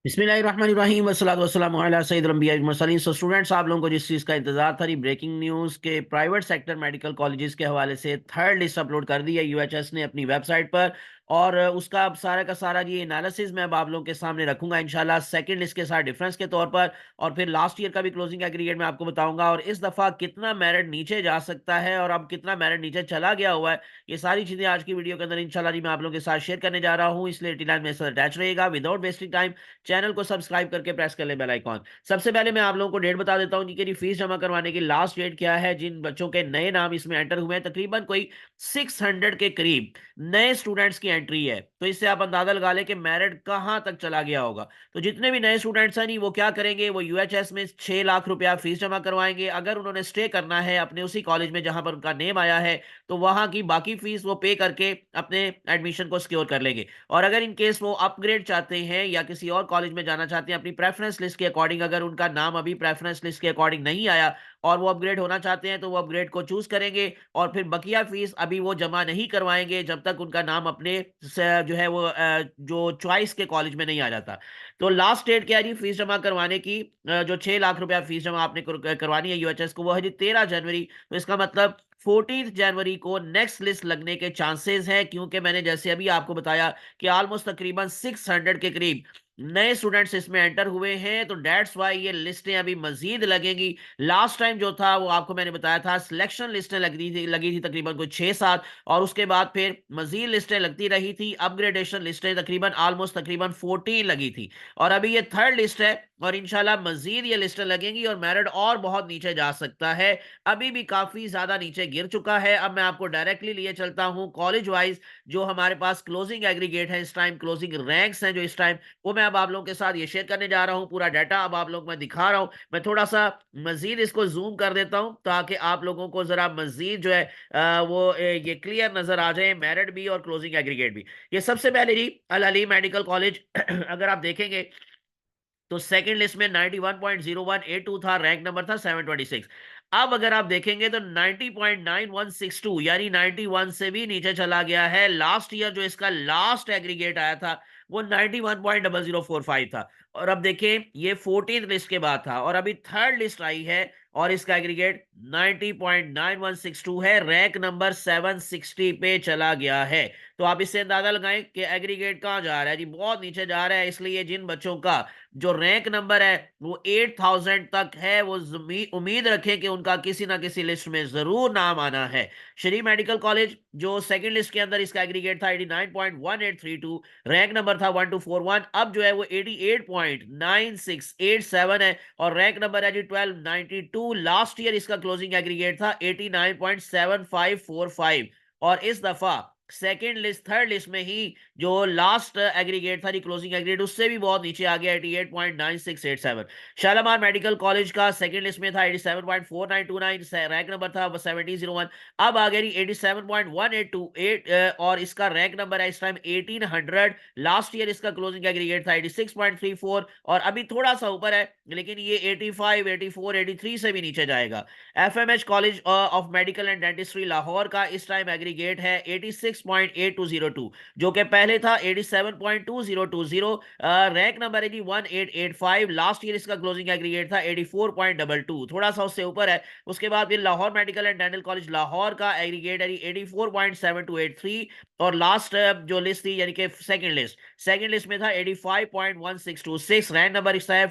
बिस्मिल्लाहिर्रहमानिर्रहीम वस्सलातु वस्सलामु अला सय्यिदिल अंबिया'i वल मुरसलीन। सो स्टूडेंट्स, आप लोगों को जिस चीज़ का इंतजार था, ब्रेकिंग न्यूज़ के प्राइवेट सेक्टर मेडिकल कॉलेजेस के हवाले से थर्ड लिस्ट अपलोड कर दी है यूएचएस ने अपनी वेबसाइट पर। और उसका अब सारा का सारा ये एनालिसिस मैं अब आप लोगों के सामने रखूंगा इंशाल्लाह, सेकंड लिस्ट के साथ डिफरेंस के तौर पर। और फिर लास्ट ईयर का भी क्लोजिंग एग्रीगेट मैं आपको बताऊंगा, और इस दफा कितना मेरिट नीचे जा सकता है और अब कितना मेरिट नीचे चला गया हुआ है। ये सारी चीजें आज की वीडियो के अंदर इंशाल्लाह जी मैं आप लोगों के साथ शेयर करने जा रहा हूँ, इसलिए टी लाइन में से अटैच रहेगा। विदाउट वेस्टिंग टाइम चैनल को सब्सक्राइब करके प्रेस कर ले बेल आइकॉन। सबसे पहले मैं आप लोगों को डेट बता देता हूं कि फीस जमा करवाने की लास्ट डेट क्या है। जिन बच्चों के नए नाम इसमें एंटर हुए हैं, तकरीबन कोई 600 के करीब नए स्टूडेंट्स की एंट्री है, तो इससे आप अंदाजा लगा लें कि मेरिट कहां तक चला गया होगा। तो जितने भी नए स्टूडेंट्स हैं नहीं, वो क्या करेंगे, वो यूएचएस में 6 लाख रुपया फीस जमा करवाएंगे। अगर उन्होंने स्टे करना है अपने उसी कॉलेज में जहां पर उनका नेम आया है, तो वहां की बाकी फीस वो पे करके अपने एडमिशन को सिक्योर कर लेंगे। और अगर इन केस वो अपग्रेड चाहते हैं या किसी और कॉलेज में जाना चाहते हैं अपनी प्रेफरेंस लिस्ट के अकॉर्डिंग, अगर उनका नाम अभी प्रेफरेंस लिस्ट के अकॉर्डिंग नहीं आया और वो अपग्रेड होना चाहते हैं, तो वो अपग्रेड को चूज करेंगे। और फिर बकिया फीस अभी वो जमा नहीं करवाएंगे जब तक उनका नाम अपने जो है वो जो चॉइस के कॉलेज में नहीं आ जाता। तो लास्ट डेट क्या है जी फीस जमा करवाने की, जो 6 लाख रुपया फीस जमा आपने करवानी है यूएचएस को, वो है जी 13 जनवरी। तो इसका मतलब 14 जनवरी को नेक्स्ट लिस्ट लगने के चांसेस हैं, क्योंकि मैंने जैसे अभी आपको बताया कि ऑलमोस्ट तकरीबन 600 के करीब नए स्टूडेंट्स इसमें एंटर हुए हैं। तो डेट्स वाई ये लिस्टें अभी मजीद लगेंगी। लास्ट टाइम जो था वो आपको मैंने बताया था, सिलेक्शन लिस्टें लगी थी तकरीबन कुछ 6-7, और उसके बाद फिर मजीद लिस्टें लगती रही थी। अपग्रेडेशन लिस्टें तकरीबन ऑलमोस्ट तकरीबन 14 लगी थी, और अभी ये थर्ड लिस्ट है। और इंशाल्लाह मजीद ये लिस्टें लगेंगी और मेरिट और बहुत नीचे जा सकता है। अभी भी काफी ज्यादा नीचे गिर चुका है। अब मैं आपको डायरेक्टली लिए चलता हूं कॉलेज वाइज, जो हमारे पास क्लोजिंग एग्रीगेट है इस टाइम, क्लोजिंग रैंक्स हैं जो इस टाइम, वो मैं अब आप लोगों के साथ ये शेयर करने जा रहा हूं। पूरा डाटा अब आप लोगों को मैं दिखा रहा हूं। मैं थोड़ा सा मजीद इसको जूम कर देता हूं ताकि आप लोगों को जरा मजीद जो है ये क्लियर नजर आ जाए, मेरिट भी और क्लोजिंग एग्रीगेट भी। ये सबसे पहले जी अल अली मेडिकल कॉलेज अगर आप देखेंगे तो सेकंड लिस्ट में 91.0182 था, रैंक नंबर था 726। अब अगर आप देखेंगे तो 90.9162 यानी 91 से भी नीचे चला गया है। लास्ट ईयर जो इसका लास्ट एग्रीगेट आया था वो 91.0045 था। और अब देखें ये 14th लिस्ट के बाद था, और अभी थर्ड लिस्ट आई है और इसका एग्रीगेट 90.9162 है, रैंक नंबर 760 पे चला गया है। तो आप इससे अंदाजा लगाएं कि एग्रीगेट कहां जा रहा है जी, बहुत नीचे जा रहा है। इसलिए जिन बच्चों का जो रैंक नंबर है वो 8000 तक है, वो उम्मीद रखें कि उनका किसी ना किसी लिस्ट में जरूर नाम आना है। श्री मेडिकल कॉलेज जो सेकंड लिस्ट के अंदर इसका एग्रीगेट था 89.1832, रैंक नंबर था 1241, अब जो है वो 88.9687 है, और रैंक नंबर है जी 1292। लास्ट ईयर इसका क्लोजिंग एग्रीगेट था 89.7545, और इस दफा सेकेंड लिस्ट थर्ड लिस्ट में ही जो लास्ट एग्रीगेट था क्लोजिंग एग्रीगेट उससे भी बहुत नीचे आ गया 88.9687। शालामार मेडिकल कॉलेज का सेकंड लिस्ट में था 87.4929, रैंक नंबर था 1701, अब आ गया 87.1828, और इसका रैंक नंबर है इस टाइम 1800। लास्ट ईयर इसका क्लोजिंग एग्रीगेट था 86.34, और अभी थोड़ा सा ऊपर है, लेकिन ये 85 84 83 से भी नीचे जाएगा। FMH college of medical and dentistry Lahore का इस टाइम एग्रीगेट है 86.8202, जो कि पहले था 87.2020, रैंक नंबर है जी 1885। लास्ट ईयर इसका क्लोजिंग एग्रीगेट था 84.22, थोड़ा सा उससे ऊपर है। उसके बाद फिर Lahore medical and dental college Lahore का एग्रीगेट है 84.7283, और लास्ट जो लिस्ट थी यानी कि सेकंड लिस्ट में था 85.1626, रैंक नंबर इस टाइम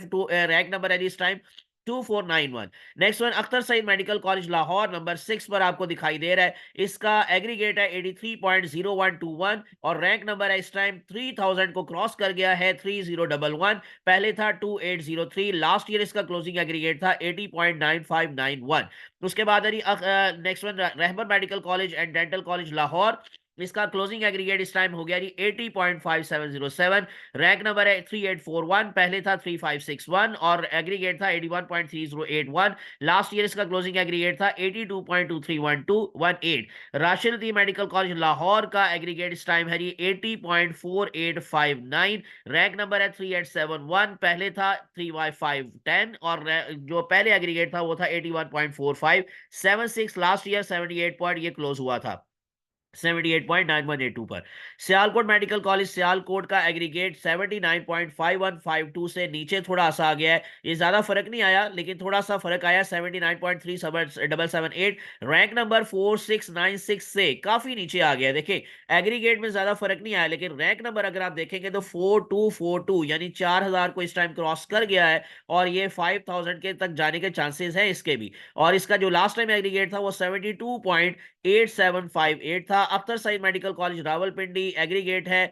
रैंक नंबर है जी इस time 2491। Next one Akhtar Saeed medical college Lahore number 6 पर आपको दिखाई दे रहा है। इसका एग्रीगेट है 83.0121, और रैंक नंबर है इस टाइम 3000 को क्रॉस कर गया है 3011, पहले था 2803। लास्ट ईयर इसका क्लोजिंग एग्रीगेट था 80.9591। उसके बाद next one Rahbar medical college and dental college Lahore, इसका क्लोजिंग एग्रीगेट इस टाइम हो गया जी 80.5707, रैंक नंबर है 3841, पहले था 3561, और एग्रीगेट था 81.3081। लास्ट ईयर इसका क्लोजिंग एग्रीगेट था 82.231218। राशिद मेडिकल कॉलेज लाहौर का एग्रीगेट इस टाइम है जी 80.4859, रैंक नंबर है 3871, पहले था 3Y510, और जो पहले एग्रीगेट था वो था 81.4576। लास्ट ईयर 78 पॉइंट ये क्लोज हुआ था। 78.9182 पर। सियालकोट मेडिकल कॉलेज सियालकोट का एग्रीगेट 79.5152 से नीचे थोड़ा सा आ गया है। ये ज्यादा फर्क नहीं आया, लेकिन थोड़ा सा फर्क आया। 79.3788 रैंक नंबर 4696 से काफी नीचे आ गया है। देखिए, एग्रीगेट में ज्यादा फर्क नहीं आया, लेकिन रैंक नंबर अगर आप देखेंगे तो 4242 यानी 4000 को इस टाइम क्रॉस कर गया है, और ये 5000 के तक जाने के चांसेस हैं इसके भी। और इसका जो लास्ट टाइम एग्रीगेट था वो 72.8758 था। Akhtar Saeed medical college Rawalpindi aggregate है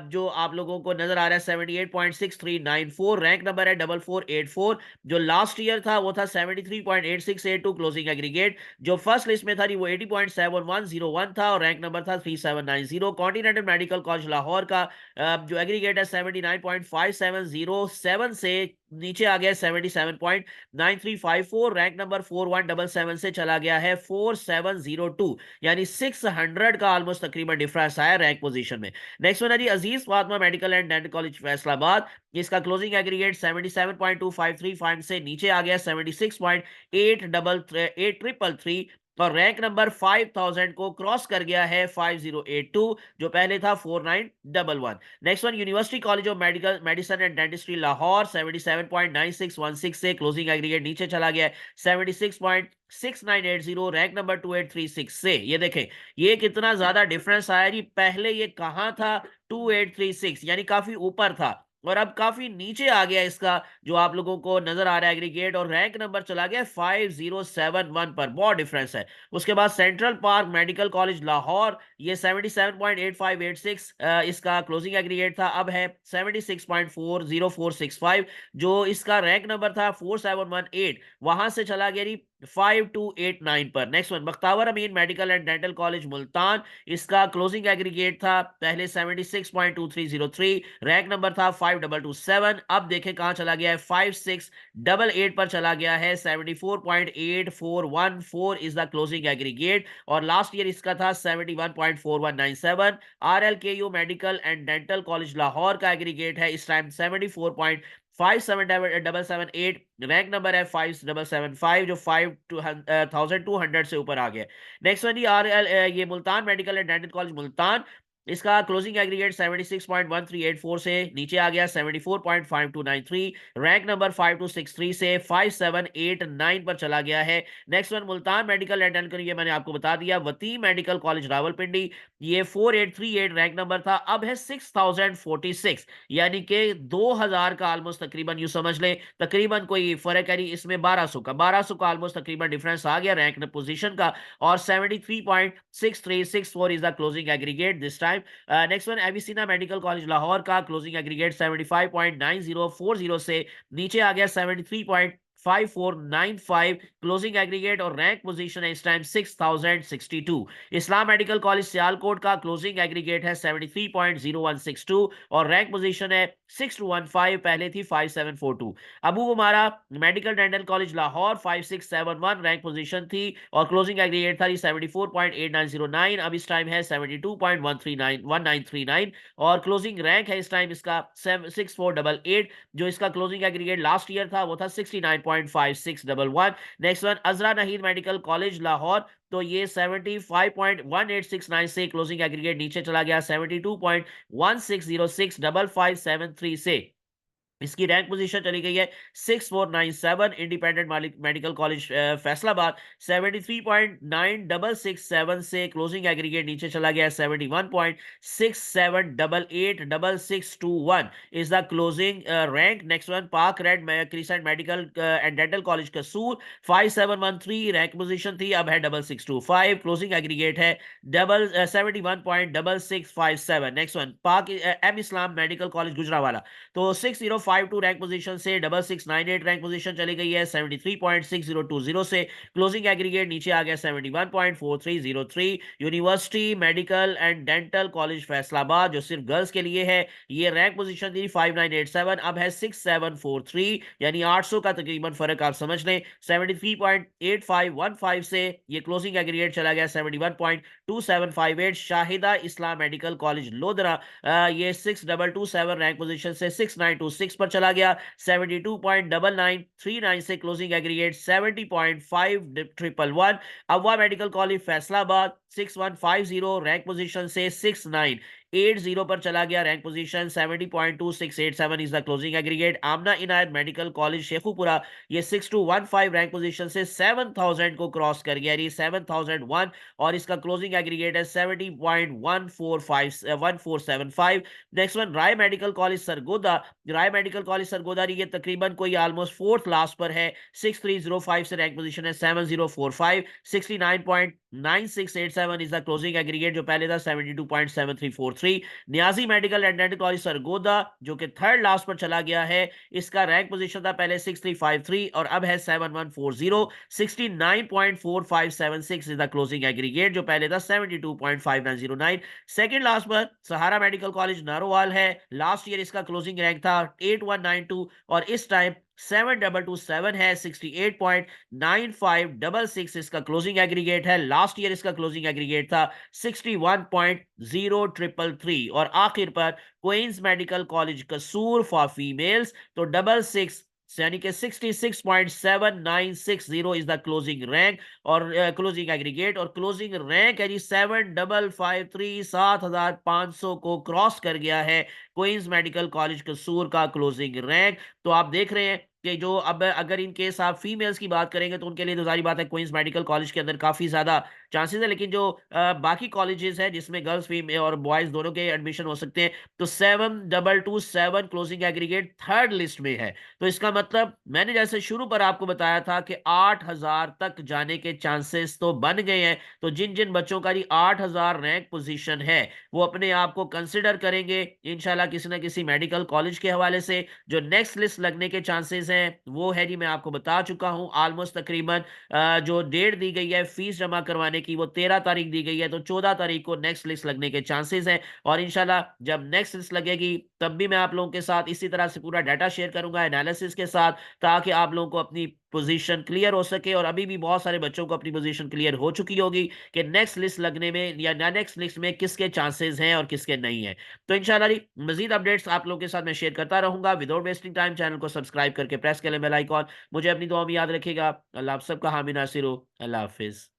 जो आप लोगों को नजर आ रहा है 78.6394, रैंक नंबर है 4484। जो लास्ट ईयर था वो था 73.8682 क्लोजिंग एग्रीगेट। जो फर्स्ट लिस्ट में था वो 80.7101 था और रैंक नंबर था 3790। कॉन्टिनेंटल मेडिकल कॉलेज लाहौर का जो एग्रीगेट है 79.5707 से नीचे आ गया 77.9354, रैंक नंबर 4177 से चला गया है 4702, यानी 600 का ऑलमोस्ट तकरीबन डिफरेंस आया रैंक पोजीशन में। नेक्स्ट वन है जी Aziz Fatima medical and dental college Faisalabad. इसका क्लोजिंग एग्रीगेट 77.2535 से नीचे आ गया 76.8333, और रैंक नंबर 5000 को क्रॉस कर गया है 5082, जो पहले था 4911। Next one university college of medical medicine and dentistry Lahore 77.9616 से क्लोजिंग एग्रीगेट नीचे चला गया है 76.6980, रैंक नंबर 2836 से। ये देखें, ये कितना ज्यादा डिफरेंस आया जी। पहले ये कहां था? 2836, यानी काफी ऊपर था, और अब काफी नीचे आ गया इसका जो आप लोगों को नजर आ रहा है एग्रीगेट, और रैंक नंबर चला गया 5071 पर। बहुत डिफरेंस है। उसके बाद central park medical college Lahore, ये 77.8586 इसका क्लोजिंग एग्रीगेट था, अब है 76.40465। जो इसका रैंक नंबर था 4718, वहां से चला गया जी 5289 पर। Next one Bakhtawar Amin medical and dental college Multan, इसका क्लोजिंग एग्रीगेट था पहले 76.2303, रैंक नंबर था 5227, अब देखें कहां चला गया है 5688 पर चला गया है 74.8414 इज द क्लोजिंग एग्रीगेट, और लास्ट ईयर इसका था 71.4197। RLKU medical and dental college Lahore का एग्रीगेट है इस टाइम 74.5778, रैंक नंबर है 5775, जो 5200 से ऊपर आ गया। नेक्स्ट वन आर एल ये Multan medical and dental college Multan, इसका क्लोजिंग एग्रीगेट 76.1384 से नीचे आ गया 74.5293, रैंक नंबर 5263 से 5789 पर चला गया है। Next one Multan medical and dental, ये मैंने आपको बता दिया। वती मेडिकल कॉलेज रावलपिंडी, ये 4838 रैंक नंबर था, अब है 6046, यानी कि 2000 का ऑलमोस्ट तकरीबन यूं समझ ले, तकरीबन कोई फर्क है नहीं इसमें। 1200 का ऑलमोस्ट तकरीबन डिफरेंस आ गया रैंक पोजीशन का, और 73.6364 is the closing aggregate this time. Next one एविसिना medical college Lahore का क्लोजिंग एग्रीगेट 75.9040 से नीचे आ गया 73.5495 क्लोजिंग एग्रीगेट, और रैंक पोजीशन है इस टाइम 6062। इस्लाम मेडिकल कॉलेज सियालकोट का क्लोजिंग एग्रीगेट है 73.0162, और रैंक पोजीशन है 6215, पहले थी 5742। Abu Umara medical dental college Lahore 5671 rank position थी, और क्लोजिंग एग्रीगेट था 74.8909, अब इस टाइम है 72.1939, और क्लोजिंग रैंक है इस टाइम इसका 6488, जो इसका क्लोजिंग एग्रीगेट लास्ट ईयर था वो था 69.5611। नेक्स्ट वन अजरा नहीद मेडिकल कॉलेज लाहौर, तो ये 75.1869 से क्लोजिंग एग्रीगेट नीचे चला गया 72.1606 से इसकी रैंक पोजीशन चली गई है 6497। इंडिपेंडेंट मेडिकल कॉलेज फैसलाबाद 73.9667 से क्लोजिंग एग्रीगेट नीचे चला गया 71.67886621 is the closing rank. Next one Pak red crescent medical and dental college Kasur 5713 rank position थी, अब है 6625, क्लोजिंग एग्रीगेट है 71.6657। नेक्स्ट वन पाक एम इस्लाम मेडिकल कॉलेज गुजरावाला, तो 6052 रैंक पोजीशन से 6698 रैंक पोजीशन चली गई है 73.6020 से, क्लोजिंग एग्रीगेट नीचे आ गया 71.4303। University medical and dental college Faisalabad जो सिर्फ गर्ल्स के लिए है, ये रैंक पोजीशन थी 5987, अब है 6743, यानी 800 का तकरीबन फर्क आप समझ लें। 73.8515 से ये क्लोजिंग एग्रीगेट चला गया 71.2758। शाहिदा इस्लाम मेडिकल कॉलेज लोधरा, ये 6227 रैंक पोजीशन से 6926 76 पर चला गया, 72.9939 से क्लोजिंग एग्रीगेट 70.5111। अवा medical college Faisalabad 6150 rank position से 6980 पर चला गया, rank position 70.2687 is the closing aggregate. Amna Inayat medical college Sheikhupura ये 6215 रैंक पोजीशन से 7000 को क्रॉस कर गया, ये 7001 और इसका क्लोजिंग एग्रीगेट है 70.1475। नेक्स्ट वन राय मेडिकल कॉलेज सरगोदा, राय मेडिकल कॉलेज सरगोदा ये तकरीबन कोई ऑलमोस्ट फोर्थ लास्ट पर है, 6305 से रैंक पोजीशन है 7045, 69.9687 इज द क्लोजिंग एग्रीगेट, जो पहले था 72.7343। Niazi medical and dental college Sargodha जो कि थर्ड लास्ट पर चला गया है, इसका रैंक पोजीशन था पहले 6353 और अब है 7140, 69.4576 इज द क्लोजिंग एग्रीगेट, जो पहले था 72.5909। सेकंड लास्ट पर सहारा मेडिकल कॉलेज नारोवाल है, लास्ट ईयर इसका क्लोजिंग रैंक था 8192 और इस टाइम 7227 है, 68.9566 इसका क्लोजिंग एग्रीगेट है, लास्ट ईयर इसका क्लोजिंग एग्रीगेट था 61.0333। और आखिर पर क्वींस मेडिकल कॉलेज कसूर फॉर फीमेल्स तो 66 यानी कि 66.7960 इज द क्लोजिंग रैंक और क्लोजिंग एग्रीगेट, और क्लोजिंग रैंक है जी 7553, 7500 को क्रॉस कर गया है क्वींस मेडिकल कॉलेज कसूर का क्लोजिंग रैंक। तो आप देख रहे हैं कि जो अब अगर इन केस आप फीमेल्स की बात करेंगे तो उनके लिए तो जारी बात है क्वींस मेडिकल कॉलेज के अंदर काफ़ी ज़्यादा चांसेस है, लेकिन जो बाकी कॉलेजेस हैं जिसमें गर्ल्स फीमेल और बॉयज़ दोनों के एडमिशन हो सकते हैं, तो 7227 क्लोजिंग एग्रीगेट थर्ड लिस्ट में है। तो इसका मतलब मैंने जैसे शुरू पर आपको बताया था कि 8000 तक जाने के चांसेस तो बन गए हैं। तो जिन जिन बच्चों का जी 8000 रैंक पोजीशन है वो अपने आप को कंसिडर करेंगे इंशाल्लाह किसी ना किसी मेडिकल कॉलेज के हवाले से। जो नेक्स्ट लिस्ट लगने के चांसेस हैं वो है जी मैं आपको बता चुका हूं, ऑलमोस्ट तकरीबन जो डेट दी गई है फीस जमा करवाने की वो 13 तारीख दी गई है, तो 14 तारीख को नेक्स्ट लिस्ट लगने के चांसेस हैं। और इंशाल्लाह जब नेक्स्ट लिस्ट लगेगी तब भी मैं आप लोगों के साथ इसी तरह से पूरा डाटा शेयर करूंगा एनालिसिस के साथ, ताकि आप लोगों को अपनी पोजीशन क्लियर हो सके। और अभी भी बहुत सारे बच्चों को अपनी पोजीशन क्लियर हो चुकी होगी कि नेक्स्ट लिस्ट लगने में या नेक्स्ट लिस्ट में किसके चांसेस हैं और किसके नहीं है। तो इंशाल्लाह जी मजीद अपडेट्स आप लोगों के साथ मैं शेयर करता रहूंगा। विदाउट वेस्टिंग टाइम चैनल को सब्सक्राइब करके प्रेस कर लें बेल आइकॉन। मुझे अपनी दुआ में याद रखिएगा। अल्लाह आप सबका हामी नासिर हो। अल्लाह हाफिज।